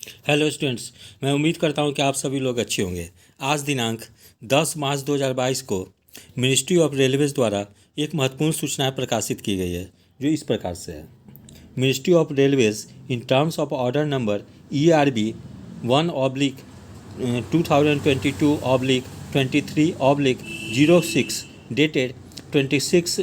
Hello students, मैं उम्मीद करता हूं कि आप सभी लोग अच्छे होंगे। आज दिनांक 10 मार्च 2022 को मिनिस्ट्री ऑफ रेलवेज द्वारा एक महत्वपूर्ण सूचना प्रकाशित की गई है, जो इस प्रकार से है। Ministry of railways in terms of order number ERB 1/2022/23/06 dated 26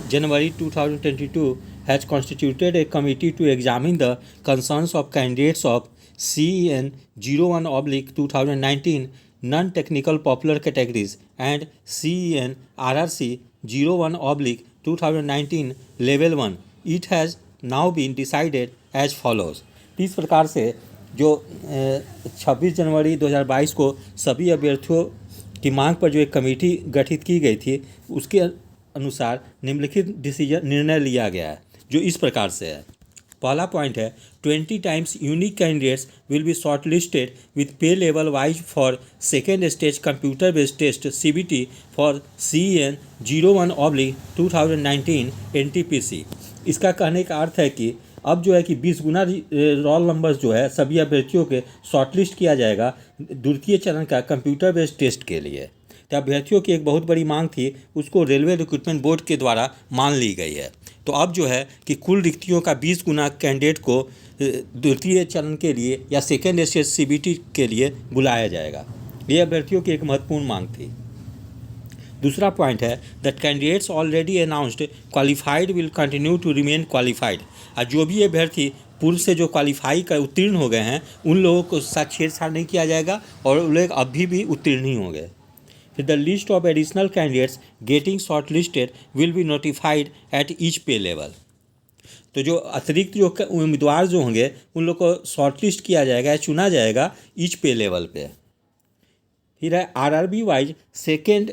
January 2022 has constituted a committee to examine the concerns of candidates of CEN 01/2019 non-technical popular categories and CEN RRC 01/2019 level 1. It has now been decided as follows. इस प्रकार से जो 26 जनवरी 2022 को सभी अभ्यर्थियों की मांग पर जो एक कमेटी गठित की गई थी, उसके अनुसार निम्नलिखित निर्णय लिया गया है, जो इस प्रकार से है। पहला पॉइंट है 20 times unique candidates will be short listed with pay level wise for second stage computer based test CBT for CEN 01/2019 NTPC। इसका कहने का अर्थ है कि अब जो है कि 20 गुना रोल नंबर्स जो है सभी अभ्यर्थियों के शॉर्टलिस्ट किया जाएगा द्वितीय चरण का कंप्यूटर बेस्ड टेस्ट के लिए। तो अभ्यर्थियों की एक बहुत बड़ी मांग थी, उसको रेलवे रिक्रूटमेंट बोर्ड के द्वारा मान ली गई है। तो अब जो है कि कुल रिक्तियों का 20 गुना कैंडिडेट को द्वितीय चरण के लिए या सेकेंड स्टेज CBT के लिए बुलाया जाएगा। ये अभ्यर्थियों की एक महत्वपूर्ण मांग थी। दूसरा पॉइंट है that candidates already announced qualified will continue to remain qualified. और जो भी अभ्यर्थी पूर्व से जो क्वालिफाई कर उत्तीर्ण हो गए हैं, उन लोगों को साथ छेड़छाड़ नहीं किया जाएगा और वो लोग अभी भी उत्तीर्ण ही होंगे। फिर the list of additional candidates getting short listed will be notified at each pay level. तो जो अतिरिक्त जो उम्मीदवार जो होंगे उन लोग को शॉर्ट लिस्ट किया जाएगा या चुना जाएगा ईच पे लेवल पे। फिर है RRB wise second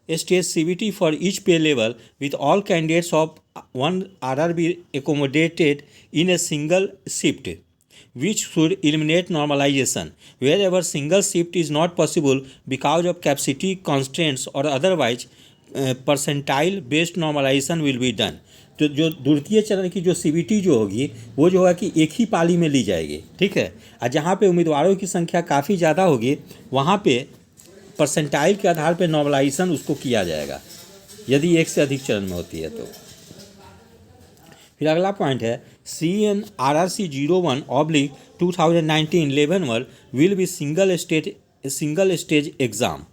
stage CBT for each pay level with all candidates of one RRB accommodated in a single shift, which should eliminate normalization wherever single shift is not possible because of capacity constraints or otherwise percentile based normalization will be done। तो जो द्वितीय चरण की जो CBT जो होगी वो जो है कि एक ही पाली में ली जाएगी, ठीक है। और जहाँ पे उम्मीदवारों की संख्या काफ़ी ज़्यादा होगी वहाँ पे परसेंटाइल के आधार पे नॉर्मलाइजेशन उसको किया जाएगा, यदि एक से अधिक चरण में होती है तो। फिर अगला पॉइंट है CEN RRC 01/2019 level 1 will be single stage exam,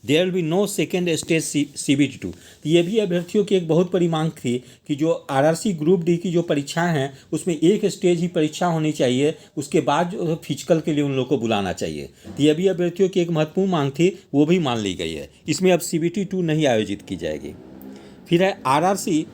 there will be no second stage CBT 2। ये भी अभ्यर्थियों की एक बहुत बड़ी मांग थी कि जो RRC ग्रुप D की जो परीक्षाएं हैं उसमें एक स्टेज ही परीक्षा होनी चाहिए, उसके बाद जो फिजिकल के लिए उन लोग को बुलाना चाहिए। तो ये भी अभ्यर्थियों की एक महत्वपूर्ण मांग थी, वो भी मान ली गई है। इसमें अब CBT 2 नहीं आयोजित की जाएगी। फिर है RRC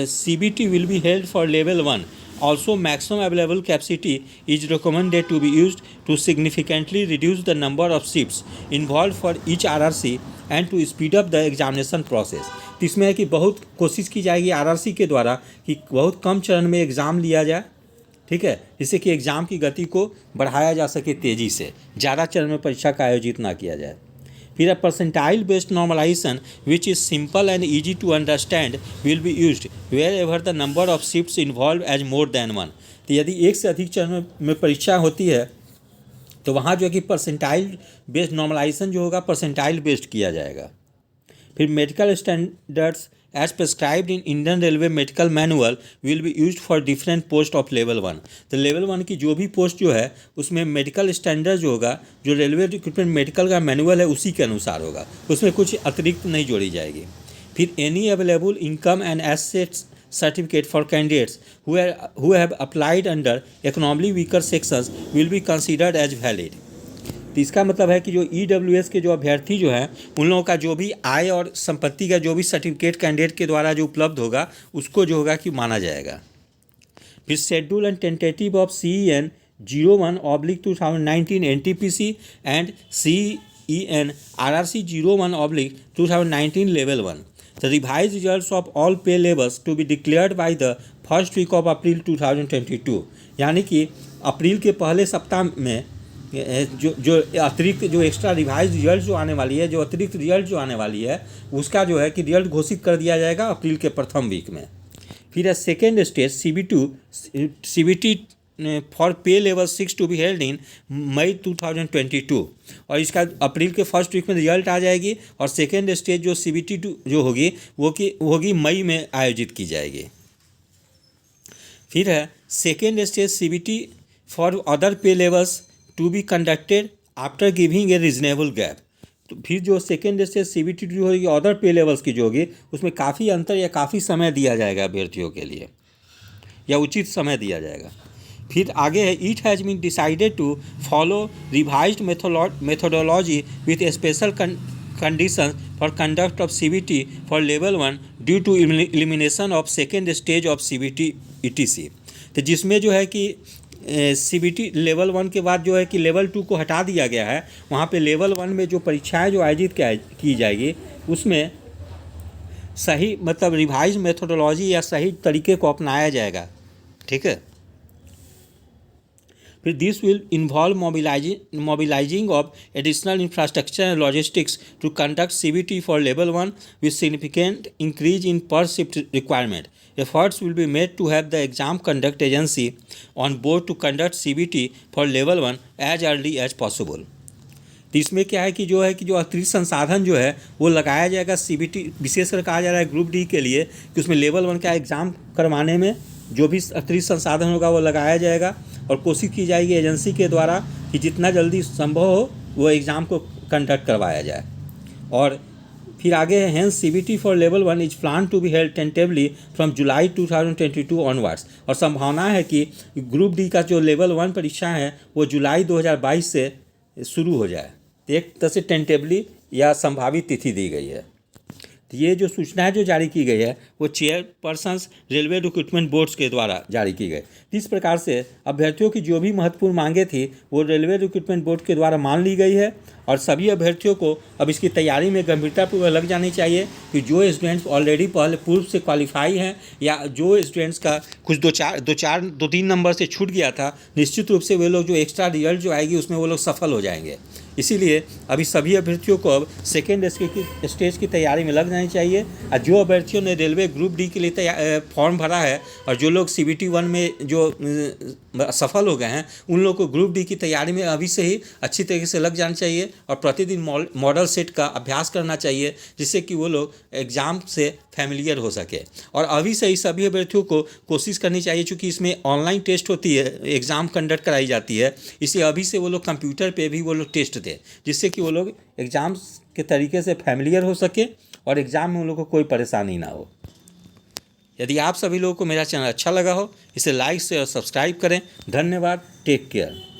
CBT will be held for level 1. Also, maximum available capacity is recommended to be used to significantly reduce the number of shifts involved for each RRC and to speed up the examination process। तो इसमें है कि बहुत कोशिश की जाएगी RRC के द्वारा कि बहुत कम चरण में एग्ज़ाम लिया जाए, ठीक है, जिससे कि एग्ज़ाम की गति को बढ़ाया जा सके तेज़ी से, ज़्यादा चरण में परीक्षा का आयोजित ना किया जाए। फिर percentile based normalization which is simple and easy to understand will be used wherever the number of shifts involve as more than 1। तो यदि एक से अधिक चरण में परीक्षा होती है तो वहाँ जो है कि परसेंटाइल बेस्ड नॉर्मलाइजेशन जो होगा परसेंटाइल बेस्ड किया जाएगा। फिर medical standards as prescribed in Indian railway medical manual will be used for different post of level 1। तो लेवल 1 की जो भी पोस्ट जो है उसमें मेडिकल स्टैंडर्ड जो होगा, जो रेलवे रिक्रूटमेंट मेडिकल का मैनुअल है उसी के अनुसार होगा, उसमें कुछ अतिरिक्त नहीं जोड़ी जाएगी। फिर any available income and assets certificate for candidates who have applied under economically weaker sections will be considered as valid। तो इसका मतलब है कि जो EWS के जो अभ्यर्थी जो हैं उन लोगों का जो भी आय और संपत्ति का जो भी सर्टिफिकेट कैंडिडेट के द्वारा जो उपलब्ध होगा उसको जो होगा कि माना जाएगा। फिर schedule and tentative of CEN 01/2019 NTPC and CEN RRC 01/2019 level 1। The revised results of all pay levels to be declared by the first week of April 2022। यानी कि अप्रैल के पहले सप्ताह में जो अतिरिक्त जो एक्स्ट्रा रिवाइज रिजल्ट जो आने वाली है, जो अतिरिक्त रिजल्ट जो आने वाली है उसका जो है कि रिजल्ट घोषित कर दिया जाएगा अप्रैल के प्रथम वीक में। फिर है second stage CBT for pay level 6 to be held in May 2022। और इसका अप्रैल के फर्स्ट वीक में रिजल्ट आ जाएगी और सेकेंड स्टेज जो CBT 2 जो होगी वो होगी मई में आयोजित की जाएगी। फिर है second stage CBT for other pay levels to be conducted after giving a reasonable gap. तो फिर जो सेकेंड स्टेज CBT 2 होगी अदर पे लेवल्स की जो होगी उसमें काफ़ी अंतर या काफ़ी समय दिया जाएगा अभ्यर्थियों के लिए, या उचित समय दिया जाएगा। फिर आगे है it has been decided to follow revised methodology with special condition for conduct of CBT for level 1 due to elimination of second stage of CBT ETC। तो जिसमें जो है कि CBT लेवल 1 के बाद जो है कि लेवल 2 को हटा दिया गया है, वहाँ पे लेवल 1 में जो परीक्षाएं जो आयोजित की जाएगी उसमें सही मतलब रिवाइज मेथोडोलॉजी या सही तरीके को अपनाया जाएगा। ठीक है। फिर this will involve mobilising of additional infrastructure and logistics to conduct CBT for level 1 with significant increase in per shift requirement. Efforts will be made to have the exam conduct agency on board to conduct CBT for level 1 as early as possible। तो इसमें क्या है कि जो अतिरिक्त संसाधन जो है वो लगाया जाएगा CBT, विशेषकर कहा जा रहा है ग्रुप D के लिए कि उसमें लेवल 1 का एग्ज़ाम करवाने में जो भी अतिरिक्त संसाधन होगा वो लगाया जाएगा और कोशिश की जाएगी एजेंसी के द्वारा कि जितना जल्दी संभव हो वो एग्ज़ाम को कंडक्ट करवाया जाए। और फिर आगे है hence CBT for level 1 is plan to be held tentatively from July 2022 onwards. और संभावना है कि ग्रुप D का जो लेवल 1 परीक्षा है वो जुलाई 2022 से शुरू हो जाए। एक तरह से टेंटेवली या संभावित तिथि दी गई है। तो ये जो सूचना जो जारी की गई है वो चेयरपर्सन्स रेलवे रिक्रूटमेंट बोर्ड्स के द्वारा जारी की गई। इस प्रकार से अभ्यर्थियों की जो भी महत्वपूर्ण मांगे थी वो रेलवे रिक्रूटमेंट बोर्ड के द्वारा मान ली गई है और सभी अभ्यर्थियों को अब इसकी तैयारी में गंभीरतापूर्वक लग जानी चाहिए कि जो स्टूडेंट्स ऑलरेडी पूर्व से क्वालिफाई हैं या जो स्टूडेंट्स का कुछ दो तीन नंबर से छूट गया था, निश्चित रूप से वे लोग जो एक्स्ट्रा रिजल्ट जो आएगी उसमें वो लोग सफल हो जाएंगे। इसीलिए अभी सभी अभ्यर्थियों को अब सेकेंड स्टेज की तैयारी में लग जानी चाहिए। और जो अभ्यर्थियों ने रेलवे ग्रुप D के लिए फॉर्म भरा है और जो लोग CBT 1 में जो सफल हो गए हैं उन लोगों को ग्रुप D की तैयारी में अभी से ही अच्छी तरीके से लग जाना चाहिए और प्रतिदिन मॉडल सेट का अभ्यास करना चाहिए जिससे कि वो लोग एग्ज़ाम से फैमिलियर हो सके। और अभी से ही सभी अभ्यर्थियों को कोशिश करनी चाहिए, चूँकि इसमें ऑनलाइन टेस्ट होती है, एग्ज़ाम कंडक्ट कराई जाती है, इसलिए अभी से वो लोग कंप्यूटर पे भी वो लोग टेस्ट दें जिससे कि वो लोग एग्ज़ाम्स के तरीके से फैमिलियर हो सके और एग्ज़ाम में उन लोगों को कोई परेशानी ना हो। यदि आप सभी लोगों को मेरा चैनल अच्छा लगा हो इसे लाइक शेयर और सब्सक्राइब करें। धन्यवाद। Take care.